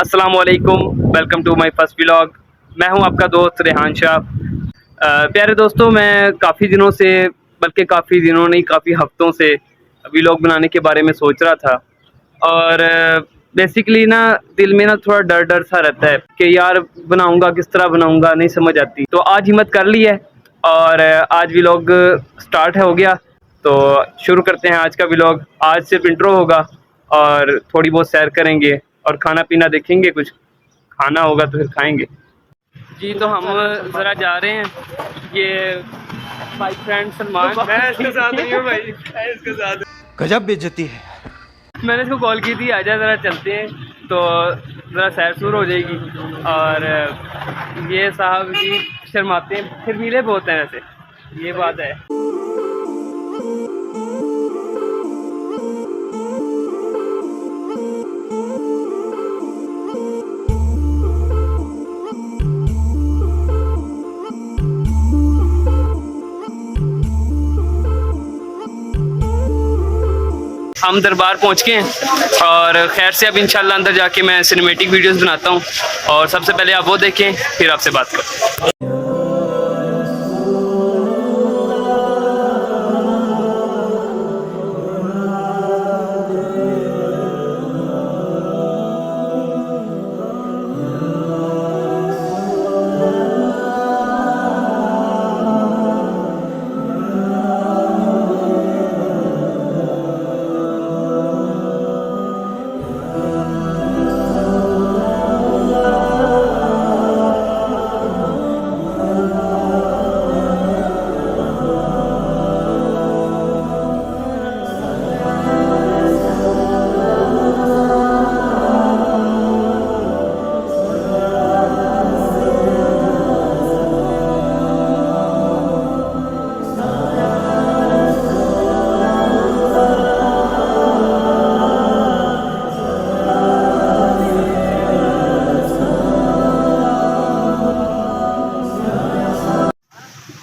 अस्सलाम वालेकुम, welcome to my first vlog. मैं हूं आपका दोस्त रेहान शाह। प्यारे दोस्तों, मैं काफ़ी दिनों से, बल्कि काफ़ी दिनों नहीं, काफ़ी हफ्तों से व्लॉग बनाने के बारे में सोच रहा था। और बेसिकली ना दिल में ना थोड़ा डर डर सा रहता है कि यार बनाऊंगा किस तरह बनाऊंगा, नहीं समझ आती। तो आज हिम्मत कर ली है और आज व्लॉग स्टार्ट हो गया। तो शुरू करते हैं आज का व्लॉग। आज सिर्फ इंट्रो होगा और थोड़ी बहुत सैर करेंगे और खाना पीना देखेंगे, कुछ खाना होगा तो फिर खाएंगे। जी तो हम ज़रा जा रहे हैं। ये भाई फ्रेंड सलमान, मैं इसके साथ नहीं हूँ भाई, मैं इसके साथ। गजब बेइज्जती है। मैंने इसको कॉल की थी, आजा ज़रा चलते हैं, तो ज़रा सैर सूर हो जाएगी। और ये साहब जी शर्माते हैं, फिर मिले बहुत हैं वैसे, ये बात है। हम दरबार पहुंच गए हैं और खैर से अब इंशाल्लाह अंदर जाके मैं सिनेमेटिक वीडियोस बनाता हूं। और सबसे पहले आप वो देखें, फिर आपसे बात करते हैं।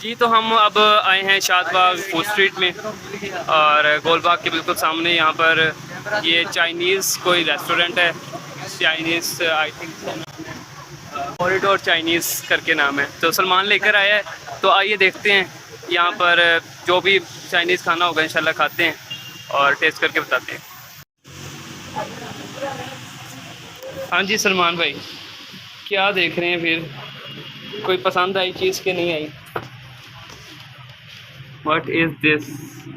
जी तो हम अब आए हैं शादबाग फूड स्ट्रीट में और गोलबाग के बिल्कुल सामने यहाँ पर ये चाइनीज़ कोई रेस्टोरेंट है। Chinese I think corridor Chinese करके नाम है। तो सलमान लेकर आया है, तो आइए देखते हैं यहाँ पर जो भी चाइनीज़ खाना होगा इंशाल्लाह खाते हैं और टेस्ट करके बताते हैं। हाँ जी सलमान भाई, क्या देख रहे हैं फिर? कोई पसंद आई चीज़ के नहीं आई? What is this?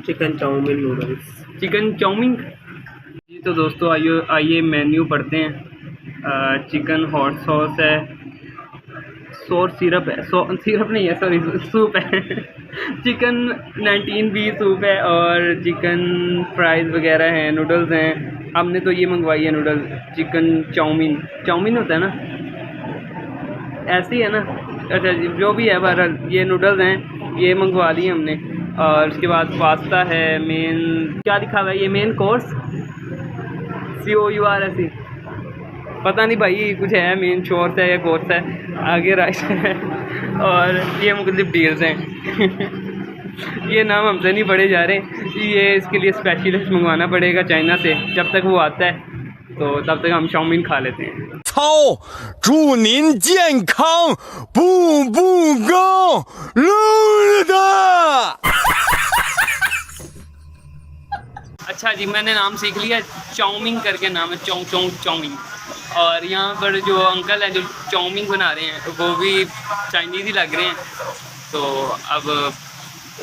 Chicken chow mein noodles. Chicken chow mein. जी तो दोस्तों आइए मेन्यू पढ़ते हैं। चिकन हॉट सॉस है, सोर सिरप है, सिरप नहीं है, सॉरी सूप है। चिकन 19 पीस सूप है और चिकन फ्राइज़ वगैरह हैं, नूडल्स हैं। हमने तो ये मंगवाई है नूडल्स। चिकन चाउमीन, चाउमीन होता है ना, ऐसी है ना? अच्छा जी, जो भी है बहरहाल ये नूडल्स हैं, ये मंगवा लिए हमने। और उसके बाद पास्ता है। मेन क्या लिखा हुआ है? ये मेन कोर्स COURS, पता नहीं भाई, कुछ है, मेन कोर्स है या कोर्स है, आगे राइट है। और ये मुख्तलिफ डील्स हैं। ये नाम हमसे नहीं पढ़े जा रहे, ये इसके लिए स्पेशलिस्ट मंगवाना पड़ेगा चाइना से। जब तक वो आता है तो तब तक हम चाउमीन खा लेते हैं। 祝您健康，步步高，路的。 अच्छा जी, मैंने नाम सीख लिया, चाउमीन करके नाम है, चाउमीन। और यहाँ पर जो अंकल हैं जो चाउमीन बना रहे हैं वो भी चाइनीज़ ही लग रहे हैं। तो अब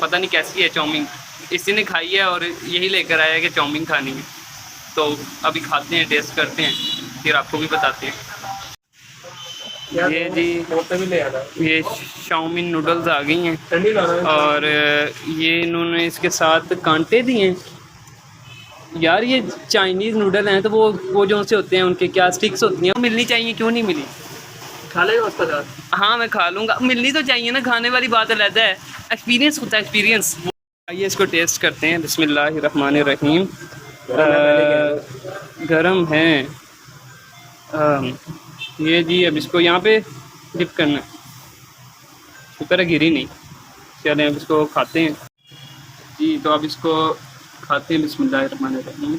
पता नहीं कैसी है चाउमीन, इसी ने खाई है और यही लेकर आया है कि चाउमीन खानी है। तो अभी खाते हैं, टेस्ट करते हैं, फिर आपको भी बताते हैं। ये जी ये चाउमीन नूडल्स आ गई हैं और ये इन्होंने इसके साथ कांटे दिए हैं। यार ये चाइनीज़ नूडल हैं तो वो जो से होते हैं उनके क्या स्टिक्स होती हैं, मिलनी चाहिए, क्यों नहीं मिली? खा लेगा उसका साथ? हाँ मैं खा लूँगा, मिलनी तो चाहिए ना, खाने वाली बात अलग है, एक्सपीरियंस होता है, एक्सपीरियंस। आइए इसको टेस्ट करते हैं। बिस्मिल्लाहिर्रहमानिर्रहीम। गरम है ये जी। अब इसको यहाँ पे डिप करना है, शुक्र है गिरी नहीं। चलें अब इसको खाते हैं जी। तो अब इसको खाते हैं, बिस्मिल्लाहिर्रहमानिर्रहीम।